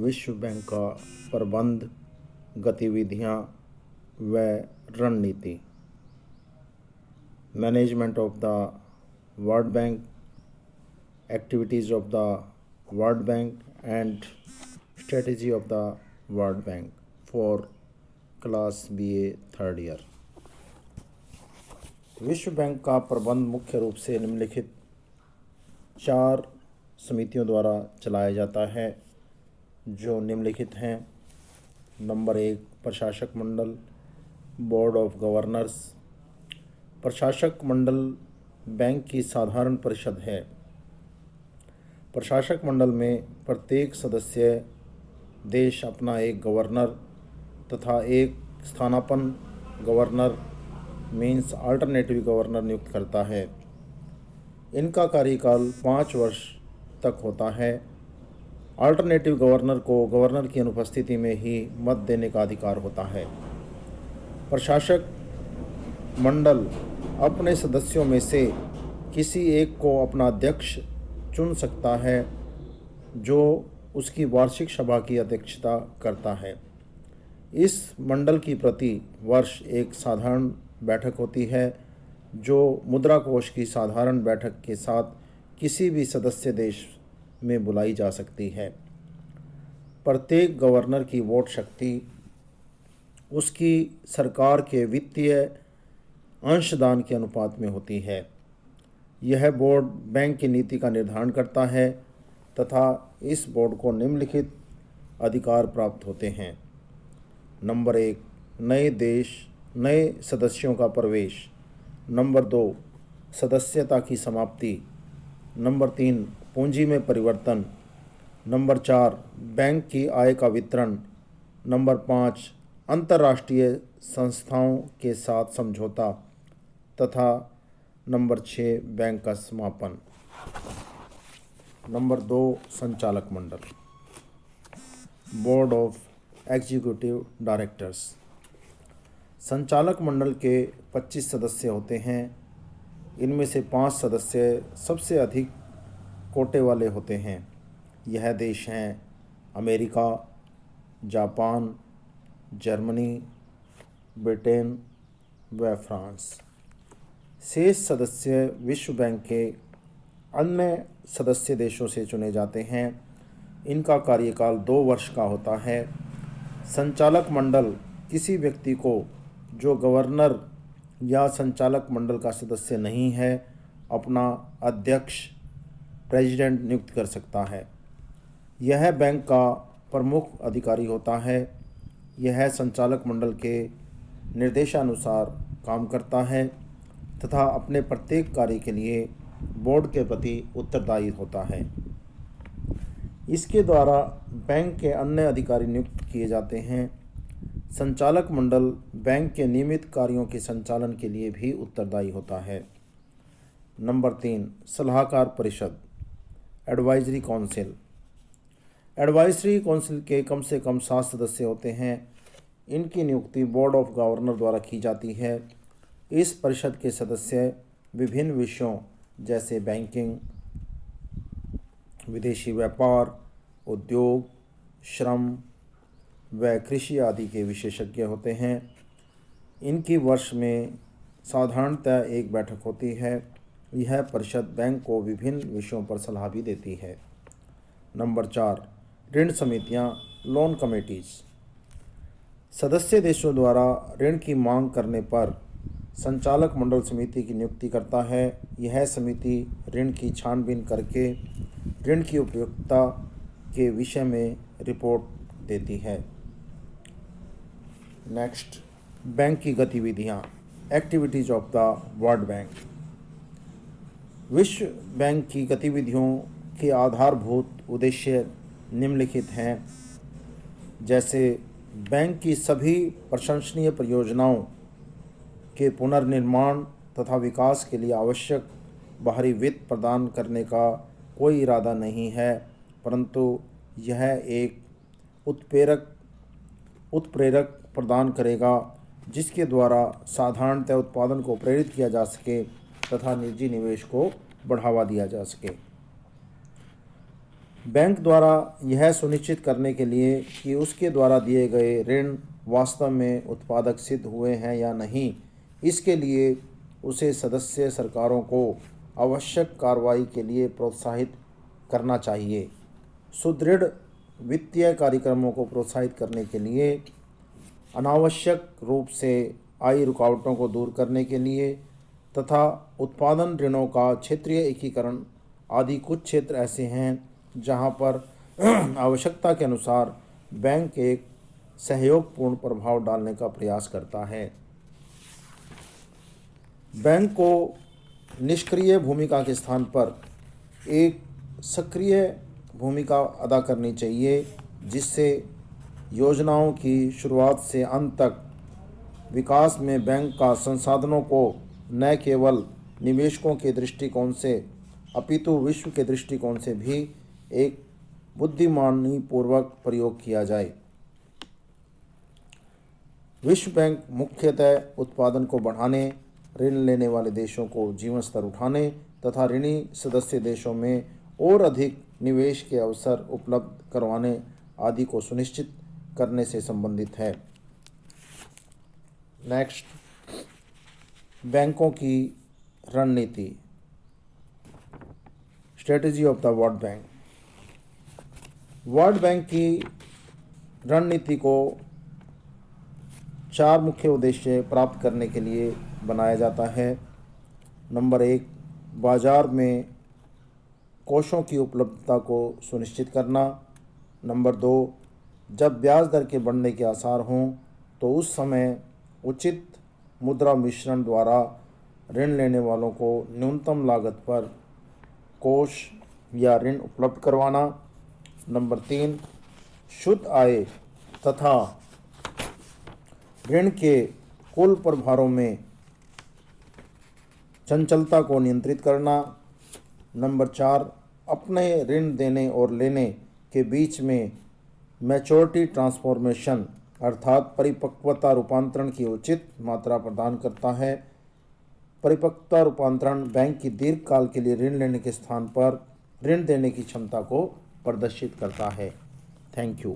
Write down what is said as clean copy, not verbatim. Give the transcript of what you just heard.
विश्व बैंक का प्रबंध, गतिविधियाँ व रणनीति। Management of the world bank, activities of the world bank and strategy of the world bank for class BA third year. विश्व bank का प्रबंध मुख्य रूप से निम्नलिखित 4 समितियों द्वारा चलाया जाता है, जो निम्नलिखित हैं। नंबर 1, प्रशासक मंडल, बोर्ड ऑफ गवर्नर्स। प्रशासक मंडल बैंक की साधारण परिषद है। प्रशासक मंडल में प्रत्येक सदस्य देश अपना एक गवर्नर तथा एक स्थानापन्न गवर्नर मीन्स अल्टरनेटिव गवर्नर नियुक्त करता है। इनका कार्यकाल 5 वर्ष तक होता है। अल्टरनेटिव गवर्नर को गवर्नर की अनुपस्थिति में ही मत देने का अधिकार होता है। प्रशासक मंडल अपने सदस्यों में से किसी एक को अपना अध्यक्ष चुन सकता है, जो उसकी वार्षिक सभा की अध्यक्षता करता है। इस मंडल की प्रति वर्ष एक साधारण बैठक होती है, जो मुद्रा कोष की साधारण बैठक के साथ किसी भी सदस्य देश में बुलाई जा सकती है। प्रत्येक गवर्नर की वोट शक्ति उसकी सरकार के वित्तीय अंशदान के अनुपात में होती है। यह बोर्ड बैंक की नीति का निर्धारण करता है तथा इस बोर्ड को निम्नलिखित अधिकार प्राप्त होते हैं। नंबर 1, नए सदस्यों का प्रवेश। नंबर 2, सदस्यता की समाप्ति। नंबर 3, पूंजी में परिवर्तन। नंबर 4, बैंक की आय का वितरण। नंबर 5, अंतर्राष्ट्रीय संस्थाओं के साथ समझौता तथा नंबर 6, बैंक का समापन। नंबर 2, संचालक मंडल, बोर्ड ऑफ एग्जीक्यूटिव डायरेक्टर्स। संचालक मंडल के 25 सदस्य होते हैं। इनमें से 5 सदस्य सबसे अधिक कोटे वाले होते हैं। यह देश हैं अमेरिका, जापान, जर्मनी, ब्रिटेन व फ्रांस। शेष सदस्य विश्व बैंक के अन्य सदस्य देशों से चुने जाते हैं। इनका कार्यकाल 2 वर्ष का होता है। संचालक मंडल किसी व्यक्ति को जो गवर्नर या संचालक मंडल का सदस्य नहीं है, अपना अध्यक्ष प्रेसिडेंट नियुक्त कर सकता है। यह बैंक का प्रमुख अधिकारी होता है। यह संचालक मंडल के निर्देशानुसार काम करता है तथा अपने प्रत्येक कार्य के लिए बोर्ड के प्रति उत्तरदायी होता है। इसके द्वारा बैंक के अन्य अधिकारी नियुक्त किए जाते हैं। संचालक मंडल बैंक के नियमित कार्यों के संचालन के लिए भी उत्तरदायी होता है। नंबर 3, सलाहकार परिषद, एडवाइजरी काउंसिल। एडवाइजरी काउंसिल के कम से कम 7 सदस्य होते हैं। इनकी नियुक्ति बोर्ड ऑफ गवर्नर द्वारा की जाती है। इस परिषद के सदस्य विभिन्न विषयों जैसे बैंकिंग, विदेशी व्यापार, उद्योग, श्रम व कृषि आदि के विशेषज्ञ होते हैं। इनकी वर्ष में साधारणतः एक बैठक होती है। यह परिषद बैंक को विभिन्न विषयों पर सलाह भी देती है। नंबर 4, ऋण समितियां, लोन कमेटीज़। सदस्य देशों द्वारा ऋण की मांग करने पर संचालक मंडल समिति की नियुक्ति करता है। यह समिति ऋण की छानबीन करके ऋण की उपयुक्तता के विषय में रिपोर्ट देती है। नेक्स्ट, बैंक की गतिविधियाँ, activities of the world bank. विश्व बैंक की गतिविधियों के आधारभूत उद्देश्य निम्नलिखित हैं, जैसे बैंक की सभी प्रशंसनीय परियोजनाओं के पुनर्निर्माण तथा विकास के लिए आवश्यक बाहरी वित्त प्रदान करने का कोई इरादा नहीं है, परंतु यह एक उत्प्रेरक प्रदान करेगा जिसके द्वारा साधारणतः उत्पादन को प्रेरित किया जा सके तथा निजी निवेश को बढ़ावा दिया जा सके। बैंक द्वारा यह सुनिश्चित करने के लिए कि उसके द्वारा दिए गए ऋण वास्तव में उत्पादक सिद्ध हुए हैं या नहीं, इसके लिए उसे सदस्य सरकारों को आवश्यक कार्रवाई के लिए प्रोत्साहित करना चाहिए। सुदृढ़ वित्तीय कार्यक्रमों को प्रोत्साहित करने के लिए, अनावश्यक रूप से आई रुकावटों को दूर करने के लिए तथा उत्पादन ऋणों का क्षेत्रीय एकीकरण आदि कुछ क्षेत्र ऐसे हैं जहां पर आवश्यकता के अनुसार बैंक एक सहयोगपूर्ण प्रभाव डालने का प्रयास करता है। बैंक को निष्क्रिय भूमिका के स्थान पर एक सक्रिय भूमिका अदा करनी चाहिए, जिससे योजनाओं की शुरुआत से अंत तक विकास में बैंक का संसाधनों को न केवल निवेशकों के दृष्टिकोण से अपितु विश्व के दृष्टिकोण से भी एक बुद्धिमानीपूर्वक प्रयोग किया जाए। विश्व बैंक मुख्यतः उत्पादन को बढ़ाने, ऋण लेने वाले देशों को जीवन स्तर उठाने तथा ऋणी सदस्य देशों में और अधिक निवेश के अवसर उपलब्ध करवाने आदि को सुनिश्चित करने से संबंधित है। नेक्स्ट, बैंकों की रणनीति, strategy of the world bank. World bank की रणनीति को 4 मुख्य उद्देश्य प्राप्त करने के लिए बनाया जाता है। नंबर 1, बाजार में कोषों की उपलब्धता को सुनिश्चित करना। नंबर 2, जब ब्याज दर के बढ़ने के आसार हों तो उस समय उचित मुद्रा मिश्रण द्वारा ऋण लेने वालों को न्यूनतम लागत पर कोष या ऋण उपलब्ध करवाना। नंबर 3, शुद्ध आय तथा ऋण के कुल प्रभारों में चंचलता को नियंत्रित करना। नंबर 4, अपने ऋण देने और लेने के बीच में मैच्योरिटी ट्रांसफॉर्मेशन अर्थात परिपक्वता रूपांतरण की उचित मात्रा प्रदान करता है। परिपक्वता रूपांतरण बैंक की दीर्घकाल के लिए ऋण लेने के स्थान पर ऋण देने की क्षमता को प्रदर्शित करता है। Thank you.